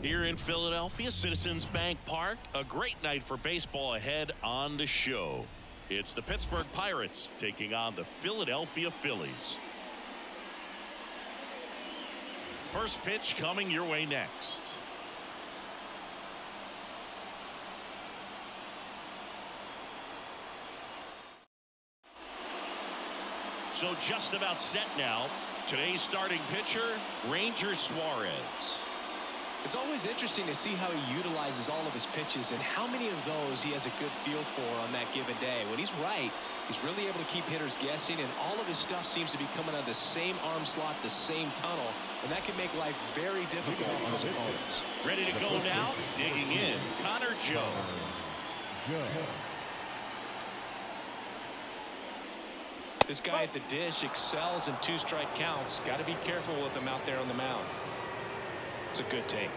Here in Philadelphia, Citizens Bank Park, a great night for baseball ahead on the show. It's the Pittsburgh Pirates taking on the Philadelphia Phillies. First pitch coming your way next. So just about set now. Today's starting pitcher, Ranger Suarez. It's always interesting to see how he utilizes all of his pitches and how many of those he has a good feel for on that given day. When he's right, he's really able to keep hitters guessing, and all of his stuff seems to be coming out of the same arm slot, the same tunnel, and that can make life very difficult on his opponents. Ready to go now, digging in, Connor Joe. This guy at the dish excels in two-strike counts. Got to be careful with him out there on the mound. It's a good take.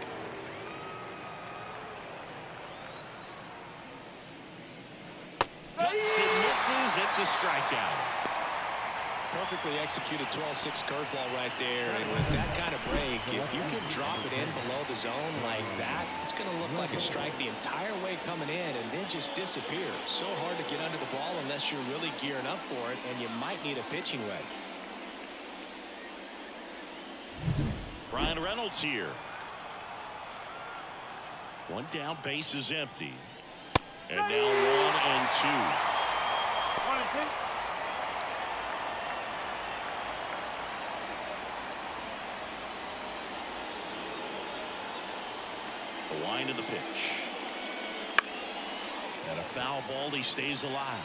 Cuts and misses. It's a strikeout. Perfectly executed 12-6 curveball right there. And with that kind of break, if you can drop it in below the zone like that, it's going to look like a strike the entire way coming in and then just disappear. So hard to get under the ball unless you're really gearing up for it, and you might need a pitching wedge. Brian Reynolds here. One down, base is empty. And now 1 and 2. 1 and 2. The line of the pitch. And a foul ball, he stays alive.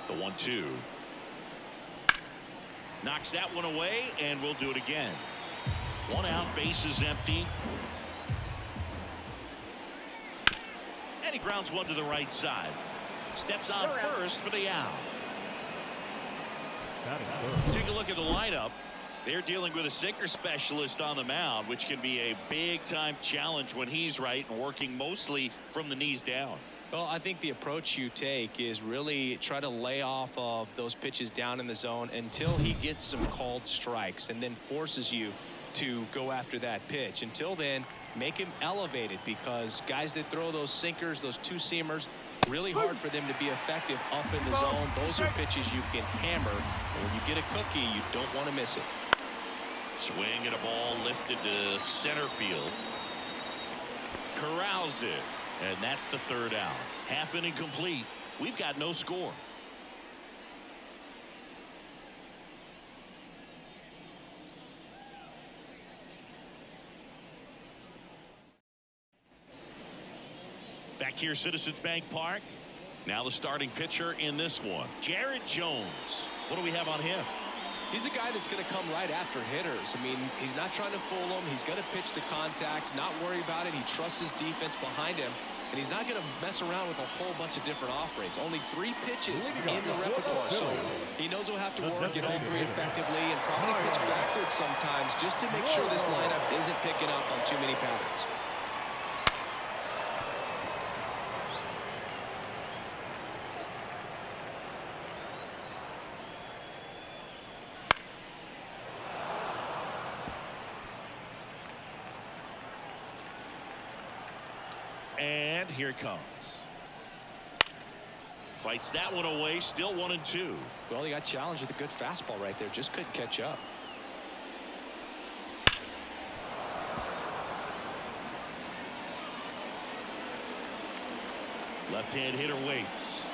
The 1-2. Knocks that one away, and we'll do it again. 1 out, base is empty. And he grounds one to the right side. Steps on first for the out. Take a look at the lineup. They're dealing with a sinker specialist on the mound, which can be a big-time challenge when he's right and working mostly from the knees down. Well, I think the approach you take is really try to lay off of those pitches down in the zone until he gets some called strikes and then forces you to go after that pitch. Until then, make him elevated, because guys that throw those sinkers, those two-seamers, really hard for them to be effective up in the zone. Those are pitches you can hammer. And when you get a cookie, you don't want to miss it. Swing and a ball lifted to center field. Corrals it. And that's the 3rd out. Half inning complete. We've got no score. Back here, Citizens Bank Park. Now the starting pitcher in this one, Jared Jones. What do we have on him? He's a guy that's going to come right after hitters. I mean, he's not trying to fool them. He's going to pitch the contacts, not worry about it. He trusts his defense behind him, and he's not going to mess around with a whole bunch of different offerings. Only 3 pitches in the repertoire, so he knows he'll have to work, get all 3 effectively, and probably pitch backwards sometimes just to make sure this lineup isn't picking up on too many patterns. And here it comes. Fights that one away. Still 1 and 2. Well, he got challenged with a good fastball right there. Just couldn't catch up. Left-hand hitter waits.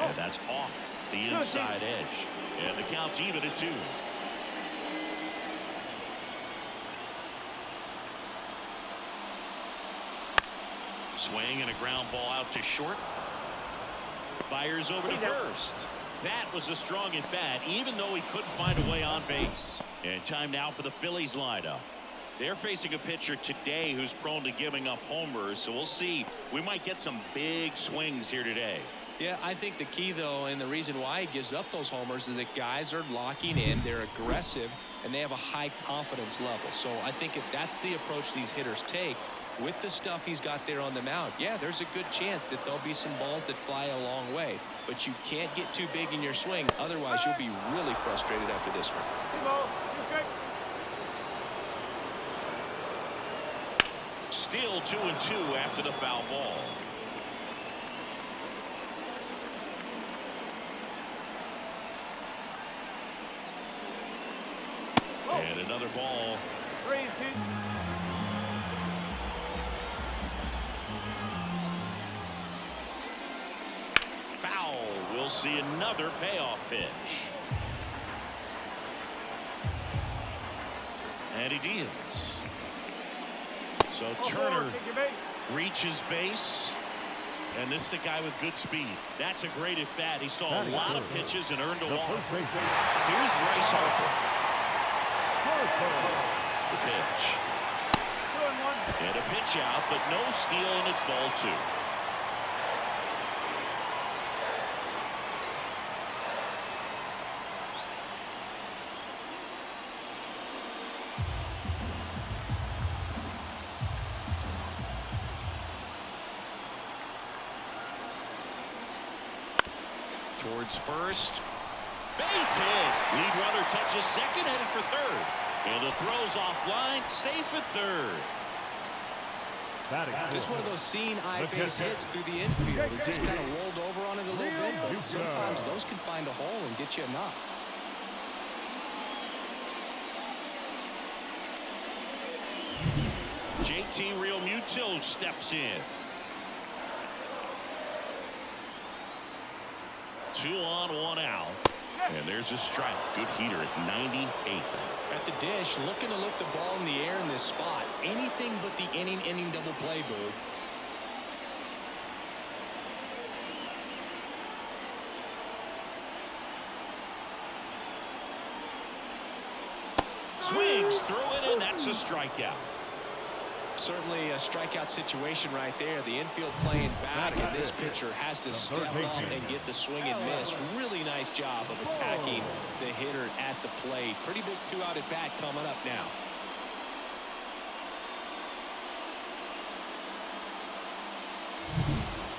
And that's off the inside edge. And the count's even at 2. Swing and a ground ball out to short. Fires over to first. That was a strong at bat, even though he couldn't find a way on base. And time now for the Phillies lineup. They're facing a pitcher today who's prone to giving up homers, so we'll see. We might get some big swings here today. Yeah, I think the key, though, and the reason why he gives up those homers is that guys are locking in, they're aggressive, and they have a high confidence level. So I think if that's the approach these hitters take, with the stuff he's got there on the mound, yeah, there's a good chance that there'll be some balls that fly a long way. But you can't get too big in your swing. Otherwise, you'll be really frustrated after this one. Still 2-2 after the foul ball. And another ball. 3-2. Foul. We'll see another payoff pitch. And he deals. So Turner reaches base. And this is a guy with good speed. That's a great at bat. He saw a lot of pitches and earned a walk. Here's Bryce Harper. The pitch. And a pitch out, but no steal, and it's ball 2. Towards first. Base hit. Lead runner touches second, headed for third. And the throw's offline, safe at third. Just one of those seeing eye base hits through the infield. He just kind of rolled over on it a little bit, but sometimes those can find a hole and get you a knock. JT Realmuto steps in. 2 on, 1 out. And there's a strike. Good heater at 98. At the dish, looking to lift the ball in the air in this spot. Anything but the inning double play, Boo. Swings through it, and that's a strikeout. Certainly a strikeout situation right there. The infield playing back, and this pitcher has to step up and get the swing and miss. Really nice job of attacking the hitter at the plate. Pretty big 2-out at bat coming up now.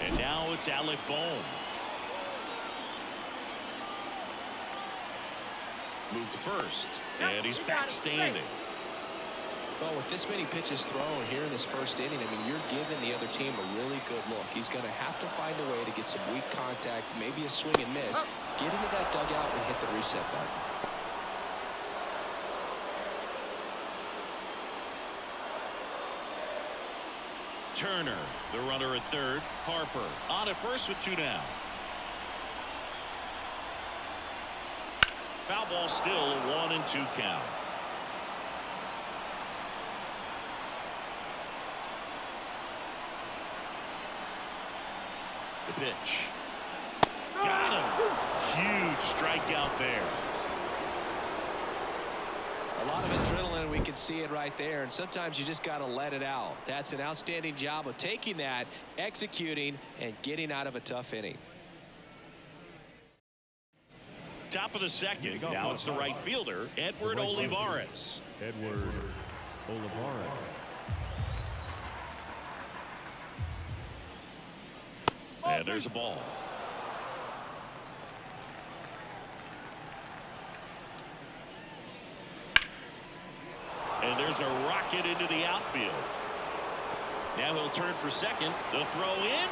And now it's Alec Bohm. Move to first, and he's back standing. Well, with this many pitches thrown here in this first inning, I mean, you're giving the other team a really good look. He's going to have to find a way to get some weak contact, maybe a swing and miss, get into that dugout and hit the reset button. Turner, the runner at third. Harper on at first with 2 down. Foul ball, still a 1-2 count. The pitch. Got him. Huge strikeout there. A lot of adrenaline, we can see it right there, and sometimes you just got to let it out. That's an outstanding job of taking that, executing, and getting out of a tough inning. Top of the second. Now it's the right fielder, Edward Olivares. Edward Olivares. And there's a ball. And there's a rocket into the outfield. Now he'll turn for second. The throw in.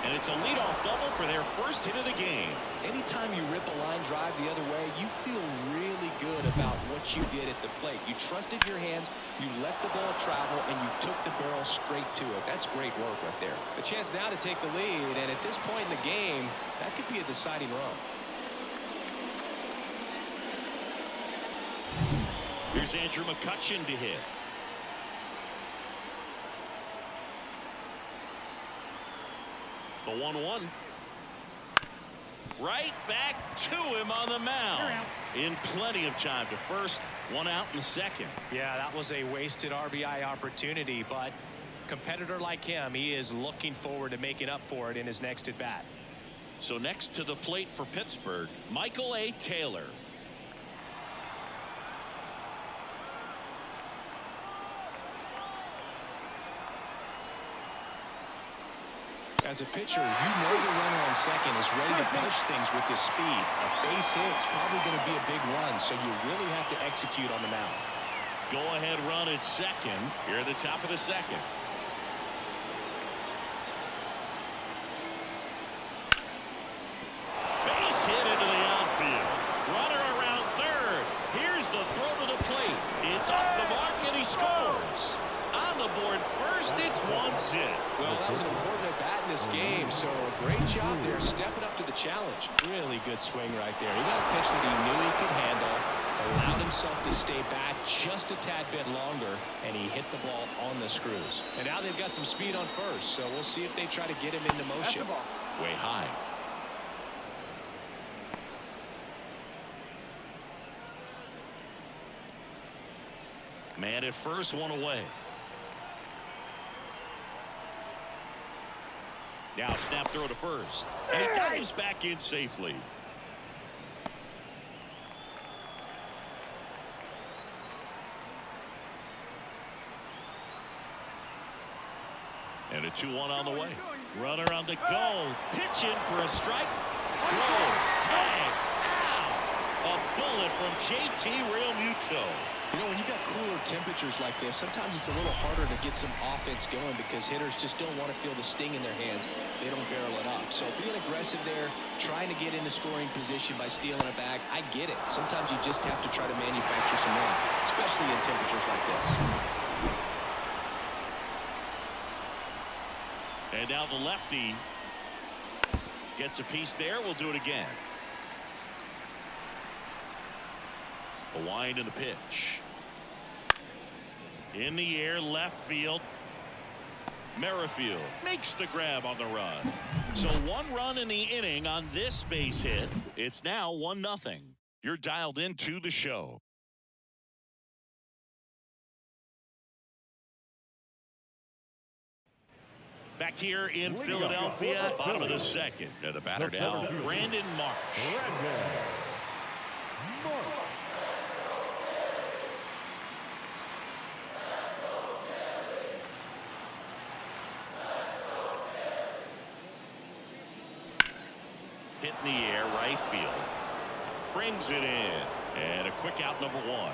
And it's a leadoff double for their first hit of the game. Anytime you rip a line drive the other way, you feel really good about what you did at the plate. You trusted your hands, you let the ball travel, and you took the barrel straight to it. That's great work right there. A chance now to take the lead, and at this point in the game, that could be a deciding run. Here's Andrew McCutchen to hit. The 1-1. Right back to him on the mound. In plenty of time to first, 1 out in the second. Yeah, that was a wasted RBI opportunity, but competitor like him, he is looking forward to making up for it in his next at bat. So next to the plate for Pittsburgh, Michael A. Taylor. As a pitcher, you know the runner on second is ready to push things with his speed. A base hit's probably going to be a big run, so you really have to execute on the mound. Go-ahead run at second here at the top of the second. Base hit into the outfield. Runner around third. Here's the throw to the plate. It's off the mark, and he scores. On the board first, it's 1-0. Well, that was an important at-bat in this game, so great job there stepping up to the challenge. Really good swing right there. He got a pitch that he knew he could handle, allowed himself to stay back just a tad bit longer, and he hit the ball on the screws. And now they've got some speed on first, so we'll see if they try to get him into motion. Way high. Man at first, one away. Now snap throw to first. And he dives back in safely. And a 2-1 on the way. Runner on the go. Pitch in for a strike. Throw. Tag. Ow. A bullet from JT Realmuto. You know, when you've got cooler temperatures like this, sometimes it's a little harder to get some offense going because hitters just don't want to feel the sting in their hands. They don't barrel it up. So being aggressive there, trying to get into scoring position by stealing a bag, I get it. Sometimes you just have to try to manufacture some run, especially in temperatures like this. And now the lefty gets a piece there. We'll do it again. A wind and a pitch. In the air, left field. Merrifield makes the grab on the run. So 1 run in the inning on this base hit. It's now 1-0. You're dialed into the show. Back here in Philadelphia, bottom of the second. And the batter down, Brandon Marsh. Hit in the air, right field. Brings it in. And a quick out, number 1.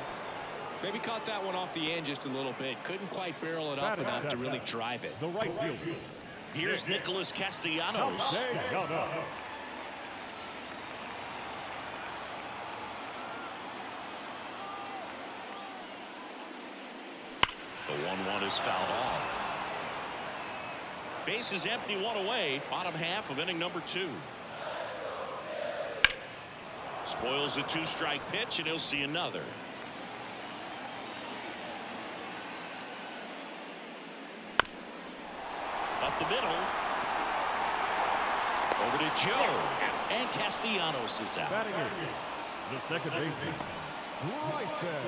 Maybe caught that one off the end just a little bit. Couldn't quite barrel it up enough to really drive it. The right field. Here's Nicholas Castellanos. The 1-1 is fouled off. Base is empty, 1 away. Bottom half of inning number 2. Spoils the 2-strike pitch, and he'll see another. Up the middle. Over to Joe. And Castellanos is out. Batting in, the second baseman, Bryson.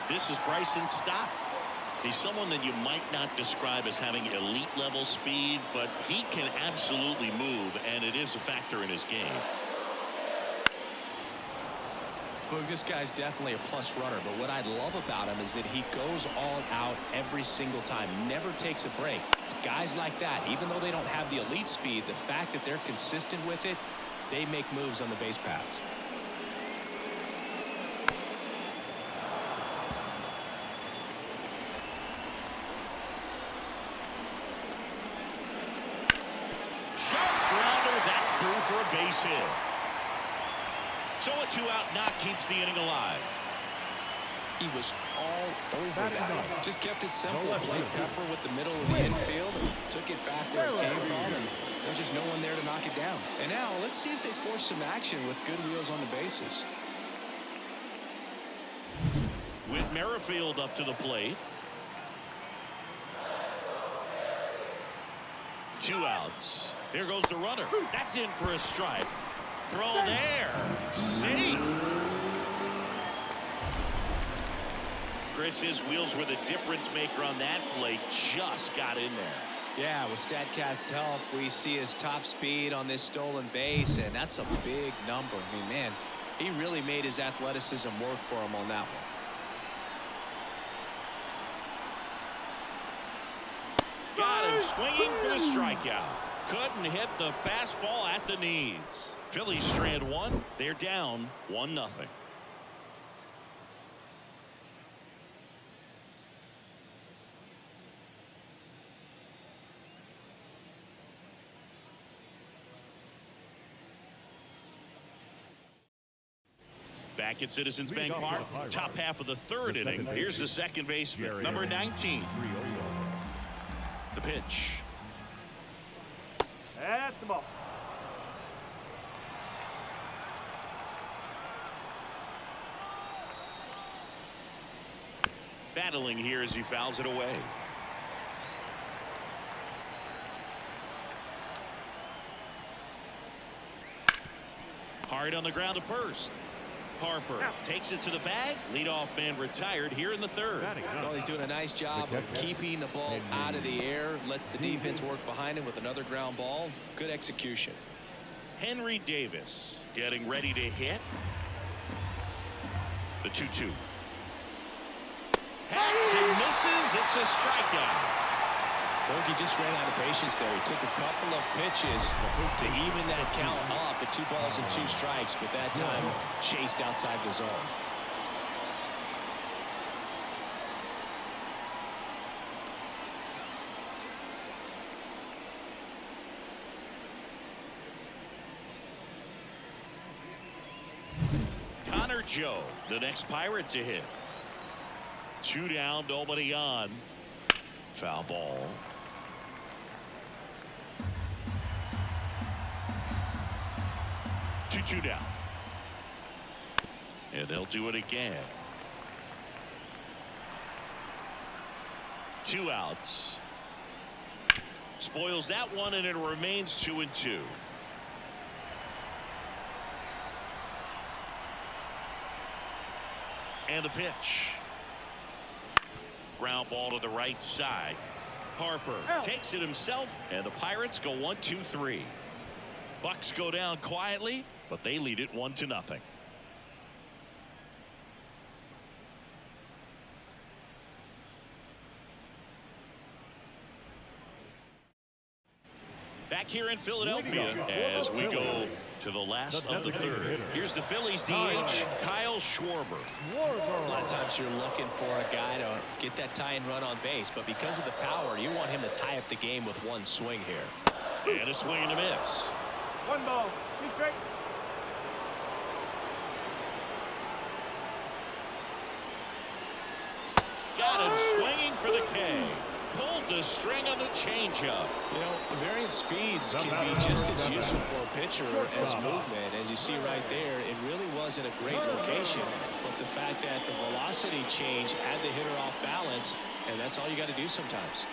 This is Bryson Stott. He's someone that you might not describe as having elite level speed, but he can absolutely move, and it is a factor in his game. Look, this guy's definitely a plus runner, but what I love about him is that he goes all out every single time, never takes a break. It's guys like that, even though they don't have the elite speed, the fact that they're consistent with it, they make moves on the base paths. For a base hit. So a 2-out knock keeps the inning alive. He was all over that. Just kept it simple. Played pepper with the middle of the infield and took it back where it came from, and there's just no one there to knock it down. And now let's see if they force some action with good wheels on the bases. With Merrifield up to the plate. 2 outs. Here goes the runner. That's in for a strike. Throw there. Safe. Chris, his wheels were the difference maker on that play. Just got in there. Yeah, with StatCast's help, we see his top speed on this stolen base, and that's a big number. I mean, man, he really made his athleticism work for him on that one. Got him swinging for the strikeout. Couldn't hit the fastball at the knees. Phillies strand 1. They're down 1-0. Back at Citizens Bank Park, top half of the third inning. Here's the second baseman, number 19. The pitch. That's the ball. Battling here as he fouls it away. Hard on the ground to first. Harper takes it to the bag. Leadoff man retired here in the third. Well, he's doing a nice job of keeping the ball out of the air. Lets the defense work behind him with another ground ball. Good execution. Henry Davis getting ready to hit. The 2-2. Hacks and misses. It's a strikeout. Bogey just ran out of patience there. He took a couple of pitches to even that count up at 2 balls and 2 strikes, but that time chased outside the zone. Connor Joe, the next Pirate to hit. 2 down, nobody on. Foul ball. Two down. And they'll do it again. 2 outs. Spoils that one, and it remains 2-2. And the pitch. Ground ball to the right side. Harper takes it himself, and the Pirates go 1-2-3. Bucks go down quietly, but they lead it 1-0. Back here in Philadelphia as we go to the last of the third. Here's the Phillies DH, Kyle Schwarber. A lot of times you're looking for a guy to get that tying run on base, but because of the power, you want him to tie up the game with one swing here. And a swing and a miss. 1 ball, 2 strikes. Got him swinging for the K. Pulled the string on the changeup. You know, varying speeds can be just as useful for a pitcher as movement. As you see right there, it really wasn't a great location, but the fact that the velocity change had the hitter off balance, and that's all you got to do sometimes.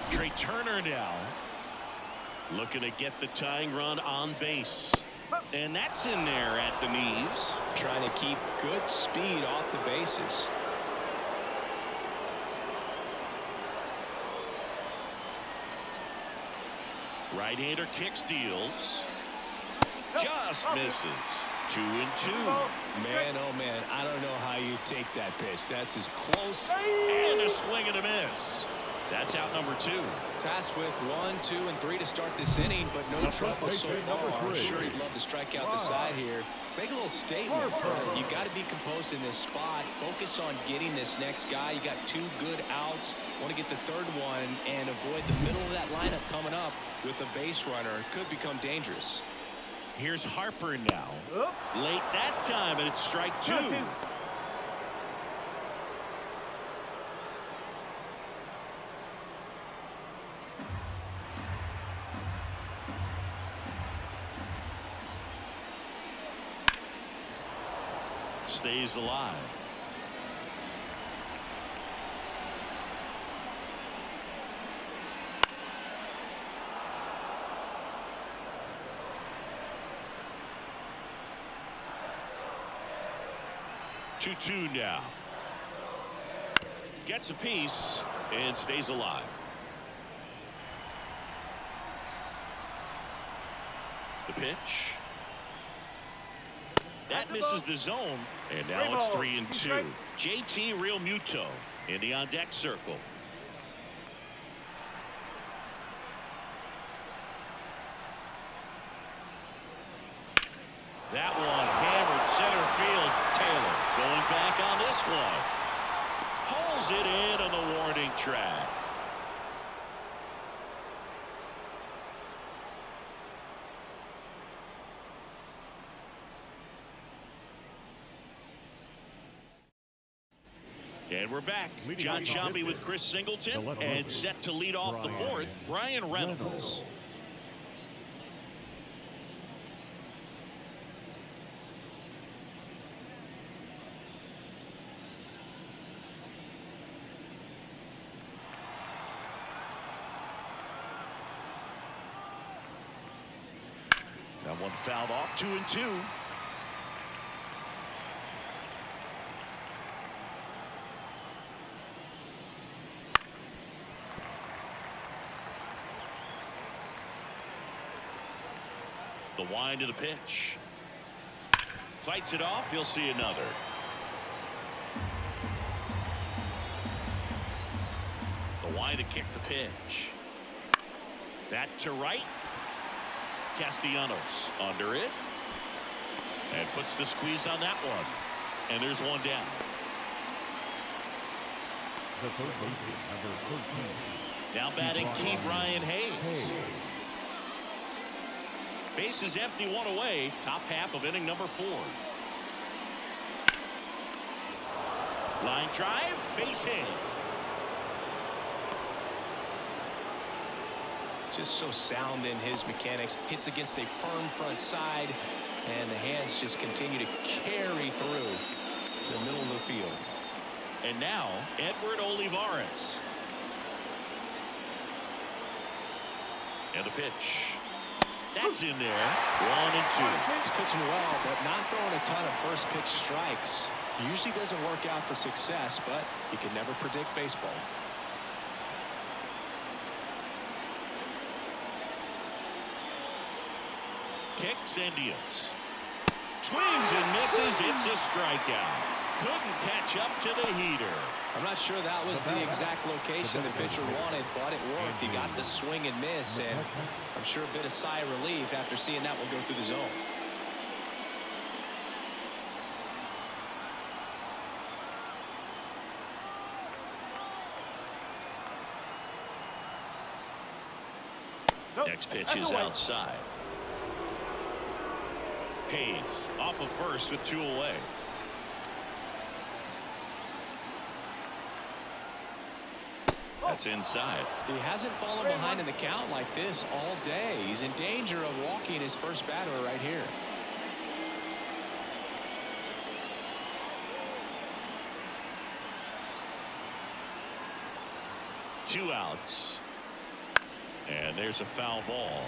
Trey Turner now looking to get the tying run on base. And that's in there at the knees. Trying to keep good speed off the bases. Right-hander kick steals. Just misses. 2-2. Man, oh man, I don't know how you take that pitch. That's as close. And a swing and a miss. That's out number 2. Tasked with 1, 2, and 3 to start this inning, but no trouble so far. I'm sure he'd love to strike out the side here. Make a little statement. You've got to be composed in this spot. Focus on getting this next guy. You got 2 good outs. Want to get the third one and avoid the middle of that lineup coming up with a base runner. Could become dangerous. Here's Harper now. Late that time, and it's strike 2. Stays alive. Two now. Gets a piece and stays alive. The pitch. That misses the zone, and now it's 3-2. JT Realmuto in the on-deck circle. That one hammered center field. Taylor going back on this one. Pulls it in on the warning track. And we're back. John Shambi with Chris Singleton, and set to lead off the fourth, Brian Reynolds. That one fouled off, 2-2. The wind of the pitch. Fights it off. He'll see another. The wind to kick the pitch. That to right. Castellanos under it. And puts the squeeze on that one. And there's one down. The third baseman, number 13. Now batting Key Brian Hayes. Base is empty, one away. Top half of inning number 4. Line drive, base hit. Just so sound in his mechanics. Hits against a firm front side, and the hands just continue to carry through the middle of the field. And now Edward Olivares. And the pitch. That's in there. 1-2. He's pitching well, but not throwing a ton of first pitch strikes. Usually doesn't work out for success, but you can never predict baseball. Kicks and deals. Swings and misses. It's a strikeout. Couldn't catch up to the heater. I'm not sure that was the exact location the pitcher wanted, but it worked. He got the swing and miss, and I'm sure a bit of sigh of relief after seeing that one go through the zone. Next pitch is outside. Hayes off of first with 2 away. That's inside. He hasn't fallen behind in the count like this all day. He's in danger of walking his first batter right here. Two outs. And there's a foul ball.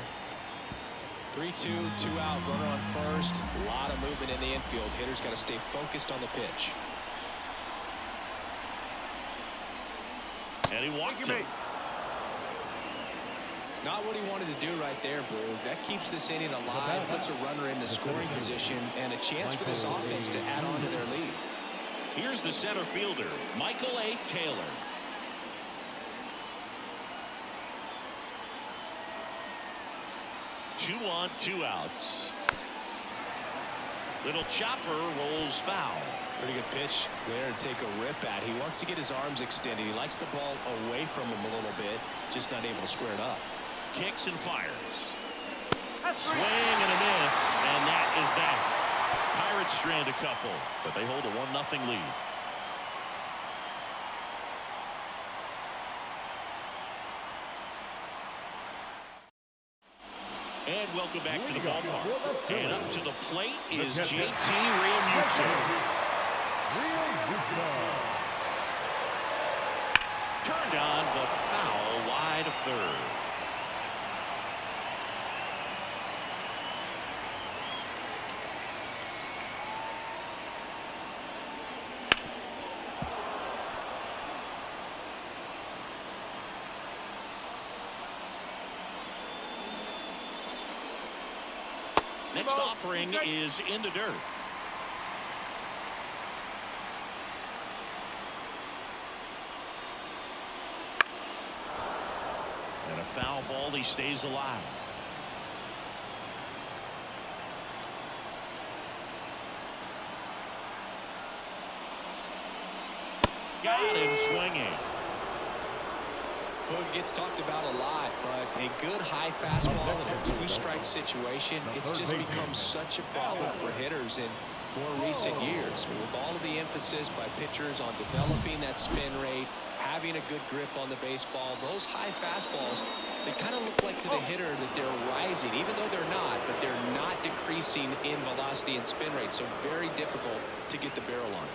3-2, 2 out, runner on first. A lot of movement in the infield. Hitter's got to stay focused on the pitch. And he walked him. Not what he wanted to do right there, Blue. That keeps this inning alive, puts a runner into scoring position, and a chance for this offense to add on to their lead. Here's the center fielder, Michael A. Taylor. Two on, 2 outs. Little chopper rolls foul. Pretty good pitch there to take a rip at. He wants to get his arms extended. He likes the ball away from him a little bit, just not able to square it up. Kicks and fires. Swing and a miss, and that is that. Pirates strand a couple, but they hold a 1-0 lead. And welcome back to the ballpark. And up to the plate is JT Realmuto. Turned on, but foul wide of third. Next offering is in the dirt. And a foul ball, he stays alive. Got him swinging. Boog gets talked about a lot, but a good high fastball in a 2-strike situation, it's just become such a problem for hitters. And more recent years. With all of the emphasis by pitchers on developing that spin rate, having a good grip on the baseball, those high fastballs, they kind of look like to the hitter that they're rising, even though they're not, but they're not decreasing in velocity and spin rate, so very difficult to get the barrel on.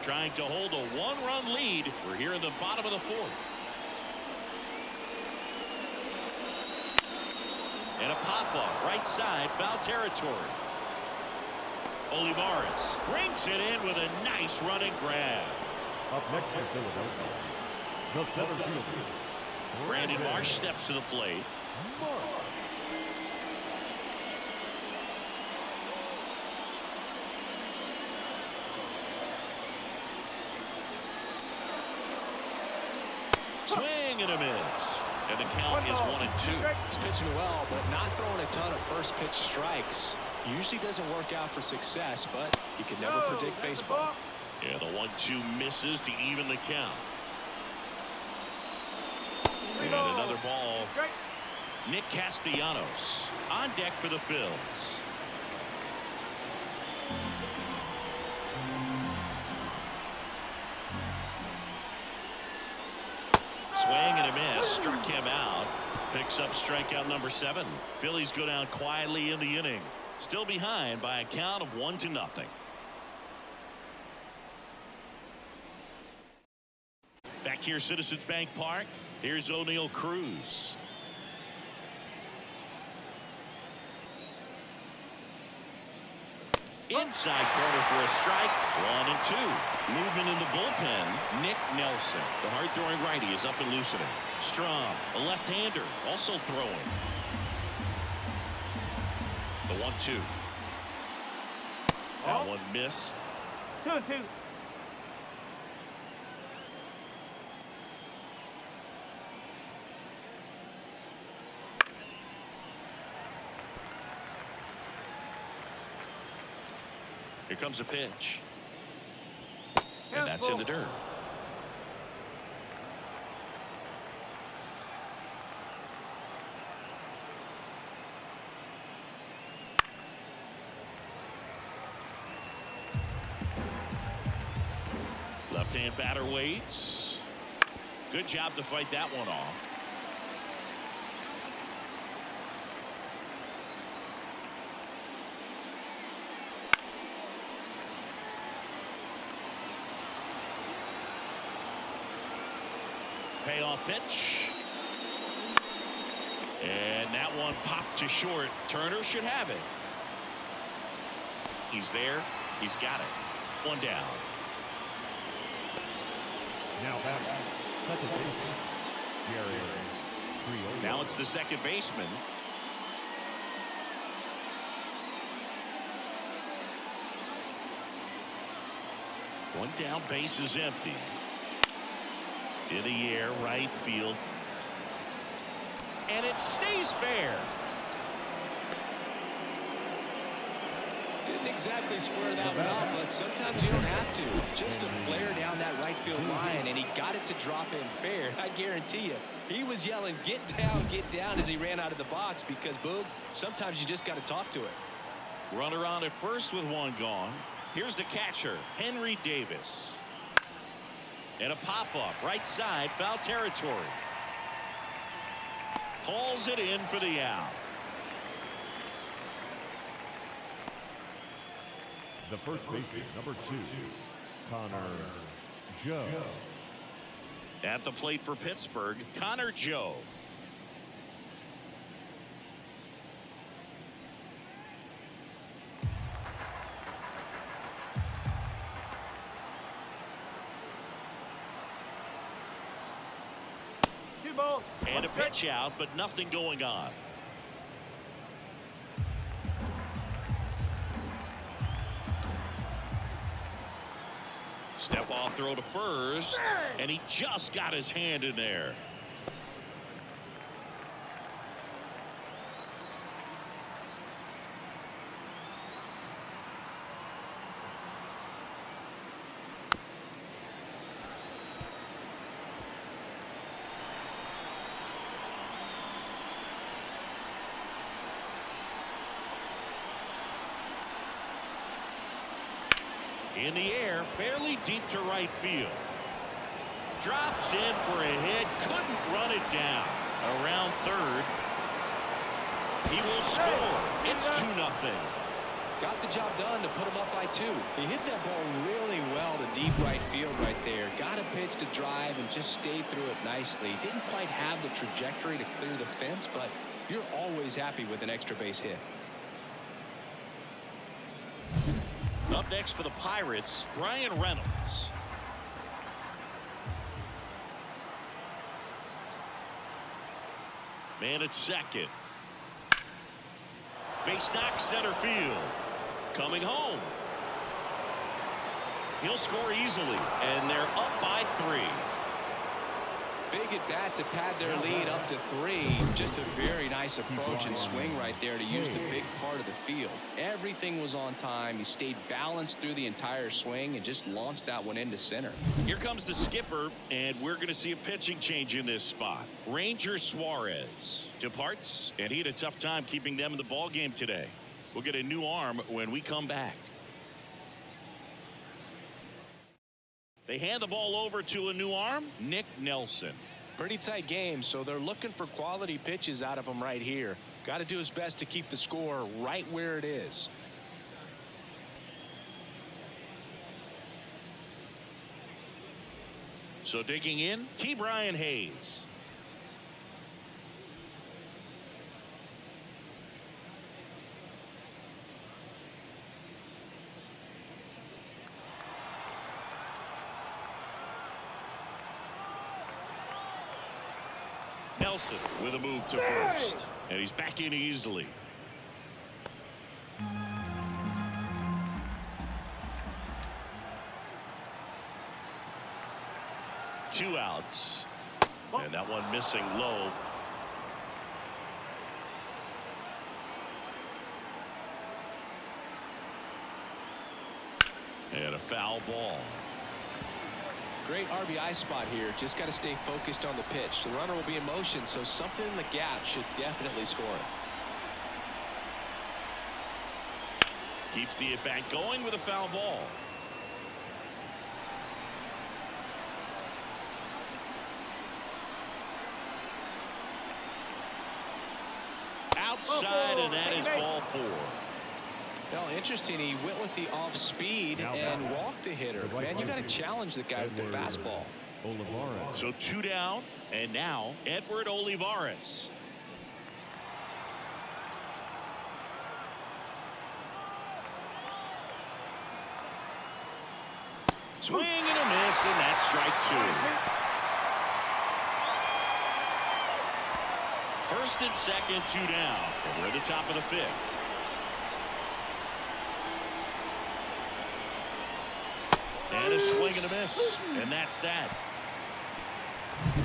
Trying to hold a one-run lead. We're here in the bottom of the fourth. And a pop-up, right side, foul territory. Olivares brings it in with a nice running grab. Up next for Philadelphia, the center fielder, Brandon Marsh steps to the plate. Marsh. Swing and a miss. And the count is 1-2. He's pitching well, but not throwing a ton of first pitch strikes. Usually doesn't work out for success, but you can never predict baseball. Yeah, the 1-2 misses to even the count. And another ball. Nick Castellanos on deck for the Phillies. Swing and a miss. Struck him out. Picks up strikeout number 7. Phillies go down quietly in the inning. Still behind by a count of 1-0. Back here, Citizens Bank Park. Here's O'Neal Cruz. Inside corner for a strike. 1-2. Movement in the bullpen. Nick Nelson, the hard-throwing righty, is up and loosening. Strom, a left-hander, also throwing. The 1-2. That one missed. 2-2. Here comes a pitch. And that's in the dirt. Left-hand batter waits. Good job to fight that one off. Payoff pitch. And that one popped to short. Turner should have it. He's there. He's got it. One down. Now back, second baseman, Jerry Triolo. Now it's the second baseman. One down, base is empty. In the air, right field. And it stays fair. Didn't exactly square that one up, but sometimes you don't have to. Just to flare down that right field line, and he got it to drop in fair. I guarantee you, he was yelling, get down, as he ran out of the box because, Boog, sometimes you just got to talk to it. Runner on at first with one gone. Here's the catcher, Henry Davis. And a pop-up, right side, foul territory. Hauls it in for the out. The first baseman, number 2, Connor Joe. At the plate for Pittsburgh, Connor Joe. And a pitch out, but nothing going on. Step off throw to first, and he just got his hand in there. In the air, fairly deep to right field. Drops in for a hit. Couldn't run it down. Around third. He will score. It's 2-0. Got the job done to put him up by 2. He hit that ball really well to deep right field right there. Got a pitch to drive and just stayed through it nicely. Didn't quite have the trajectory to clear the fence, but you're always happy with an extra base hit. Up next for the Pirates, Brian Reynolds. Man at second. Base knock center field. Coming home. He'll score easily, and they're up by 3. Big at bat to pad their lead up to 3. Just a very nice approach and swing right there to use the big part of the field. Everything was on time. He stayed balanced through the entire swing and just launched that one into center. Here comes the skipper, and we're going to see a pitching change in this spot. Ranger Suarez departs, and he had a tough time keeping them in the ball game today. We'll get a new arm when we come back. They hand the ball over to a new arm, Nick Nelson. Pretty tight game, so they're looking for quality pitches out of him right here. Got to do his best to keep the score right where it is. So digging in, Key Brian Hayes. Nelson with a move to first, and he's back in easily. Two outs, and that one missing low. And a foul ball. Great RBI spot here. Just got to stay focused on the pitch. The runner will be in motion, so something in the gap should definitely score. Keeps the at-bat going with a foul ball. Outside, and that is ball 4. Well, interesting. He went with the off speed and walked the hitter. Man, you got to challenge the guy with the fastball. Olivares. So 2 down, and now Edward Olivares. Swing and a miss, and that's strike 2. First and second, 2 down, and we're at the top of the 5th. And a swing and a miss, and that's that.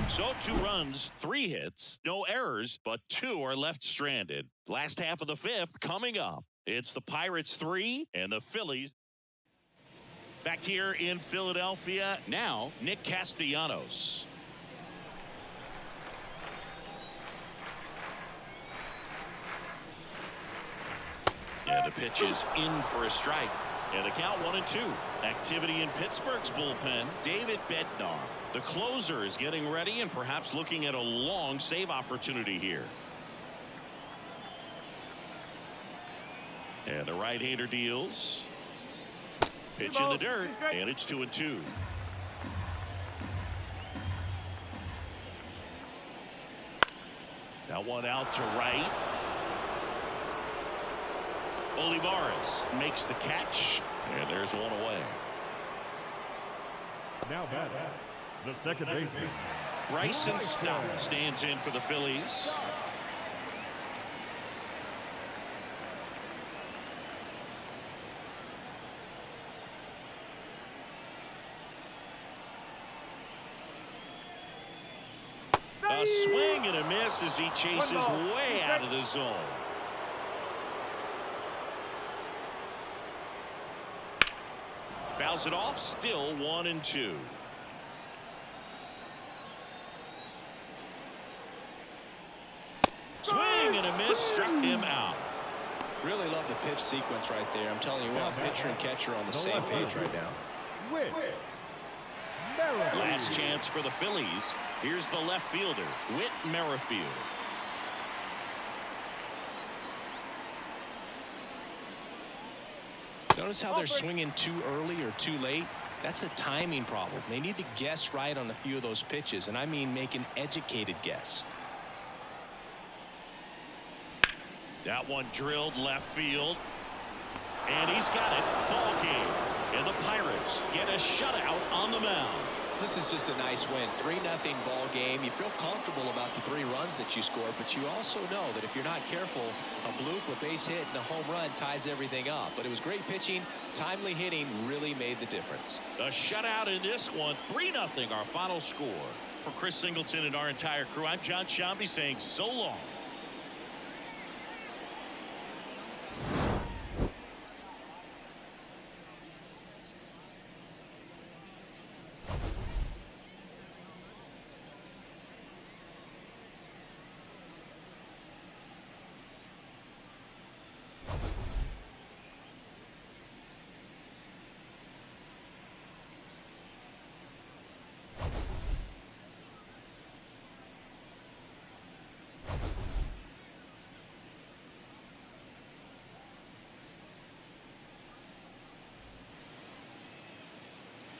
So 2 runs, 3 hits, no errors, but 2 are left stranded. Last half of the 5th coming up. It's the Pirates 3 and the Phillies. Back here in Philadelphia, now Nick Castellanos. And the pitch is in for a strike. And the count 1-2. Activity in Pittsburgh's bullpen. David Bednar, the closer, is getting ready and perhaps looking at a long save opportunity here. And the right-hander deals. Pitch in the dirt, and it's 2-2. Now one out to right. Olivares makes the catch, and there's one away. Now batting, the second baseman. Bryson Stott stands in for the Phillies. A swing and a miss as he chases way out of the zone. Fouls it off, still 1-2. Swing and a miss, struck him out. Really love the pitch sequence right there. I'm telling you what, pitcher and catcher on the same page right now. Whit Last chance for the Phillies. Here's the left fielder, Whit Merrifield. Notice how they're swinging too early or too late. That's a timing problem. They need to guess right on a few of those pitches, and I mean make an educated guess. That one drilled left field. And he's got it. Ball game. And the Pirates get a shutout on the mound. This is just a nice win. 3-0 ball game. You feel comfortable about the 3 runs that you scored, but you also know that if you're not careful, a bloop, a base hit, and a home run ties everything up. But it was great pitching. Timely hitting really made the difference. A shutout in this one. 3-0 our final score. For Chris Singleton and our entire crew, I'm John Shambi saying so long.